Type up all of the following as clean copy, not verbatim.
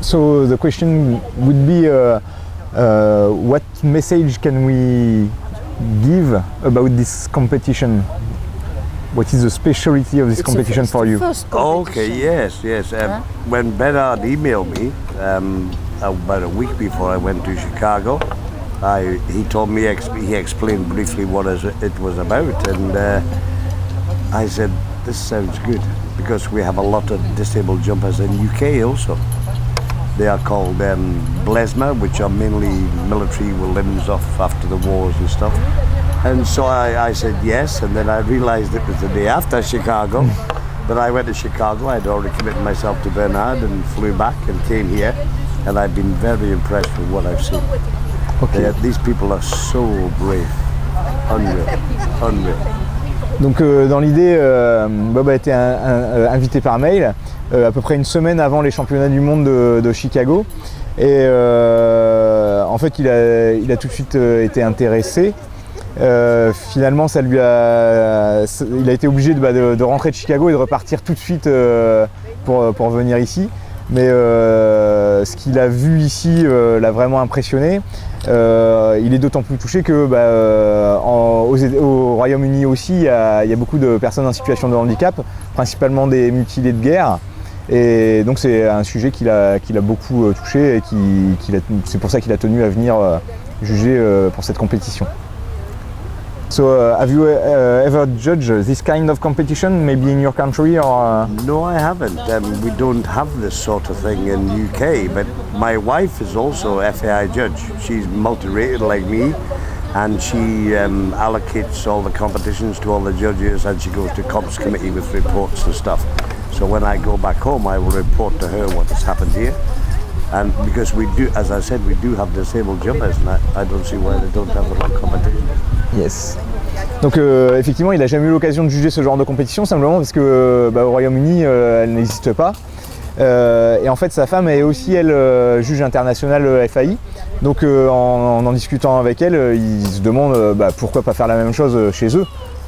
So the question would be, what message can we give about this competition? What is the speciality of this competition for you? Okay, yes. When Bernard emailed me about a week before I went to Chicago, he told me, he explained briefly what it was about, and I said, this sounds good, because we have a lot of disabled jumpers in UK also. They are called blesma, which are mainly military with limbs off after the wars and stuff. And so I said yes, and then I realized it was the day after Chicago. But I went to Chicago, I'd already committed myself to Bernard and flew back and came here. And I've been very impressed with what I've seen. Okay. These people are so brave. Unreal. Donc dans l'idée, Bob a été invité par mail à peu près une semaine avant les championnats du monde de Chicago. Et en fait, il a tout de suite été intéressé. Finalement, il a été obligé de rentrer de Chicago et de repartir tout de suite pour venir ici. Mais ce qu'il a vu ici l'a vraiment impressionné. Il est d'autant plus touché que au Royaume-Uni aussi, il y a beaucoup de personnes en situation de handicap, principalement des mutilés de guerre. Et donc c'est un sujet qui l'a beaucoup touché et c'est pour ça qu'il a tenu à venir juger pour cette compétition. So have you ever judged this kind of competition, maybe in your country or? No, I haven't. We don't have this sort of thing in UK, but my wife is also a FAI judge. She's multi-rated like me, and she allocates all the competitions to all the judges, and she goes to comps committee with reports and stuff. So when I go back home, I will report to her what has happened here. And because we do, as I said, we do have disabled jumpers, and I don't see why they don't have the right competition. Yes. Donc effectivement, il n'a jamais eu l'occasion de juger ce genre de compétition, simplement parce que au Royaume-Uni, elle n'existe pas. Et en fait, sa femme est aussi, elle, juge internationale FAI. Donc en discutant avec elle, il se demande pourquoi pas faire la même chose chez eux.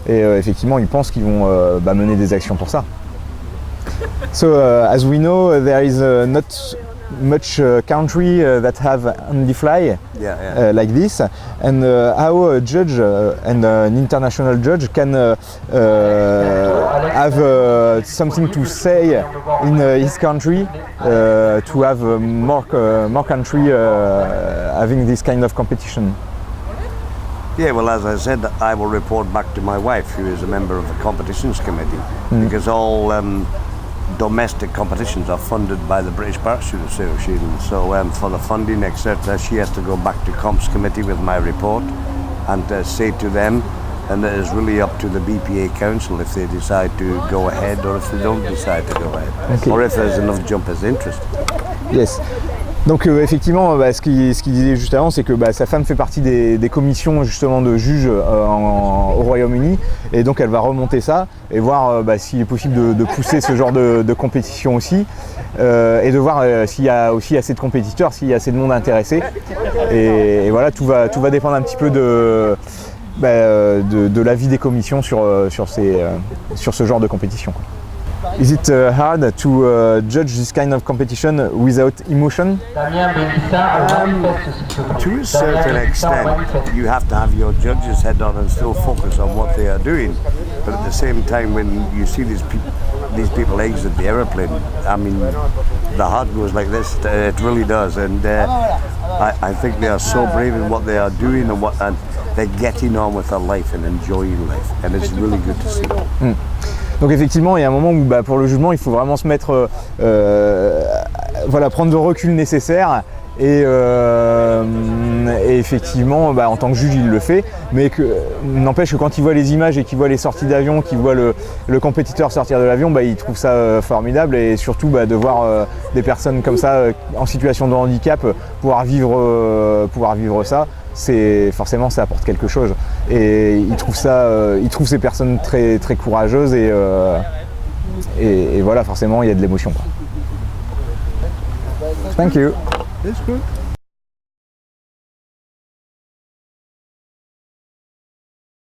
Et effectivement, ils pensent qu'ils vont mener des actions pour ça. So as we know, there is not much country that have HandiFly like this, and how a judge and an international judge can have something to say in his country to have more country having this kind of competition. Yeah, well, as I said, I will report back to my wife, who is a member of the competitions committee, because all domestic competitions are funded by the British Parachute Association. So for the funding, etc., she has to go back to comps committee with my report and say to them, and it is really up to the BPA Council if they decide to go ahead or if they don't decide to go ahead, or if there's enough jumpers interested. Yes. Donc effectivement, ce qu'il disait juste avant, c'est que sa femme fait partie des commissions justement de juges au Royaume-Uni, et donc elle va remonter ça et voir s'il est possible de pousser ce genre de compétition aussi, et de voir s'il y a aussi assez de compétiteurs, s'il y a assez de monde intéressé. Et voilà, tout va dépendre un petit peu de l'avis des commissions sur ce genre de compétition. Is it hard to judge this kind of competition without emotion? To a certain extent, you have to have your judge's head on and still focus on what they are doing. But at the same time, when you see these people exit the aeroplane, I mean, the heart goes like this. It really does, and I think they are so brave in what they are doing and they're getting on with their life and enjoying life, and it's really good to see. Donc effectivement, il y a un moment où pour le jugement, il faut vraiment se mettre, prendre le recul nécessaire. Et effectivement, en tant que juge, il le fait. Mais n'empêche que quand il voit les images et qu'il voit les sorties d'avion, qu'il voit le compétiteur sortir de l'avion, il trouve ça formidable. Et surtout de voir des personnes comme ça, en situation de handicap, pouvoir vivre ça. Forcément, ça apporte quelque chose, et il trouve ces personnes très très courageuses, et voilà, forcément il y a de l'émotion. Thank you. That's good.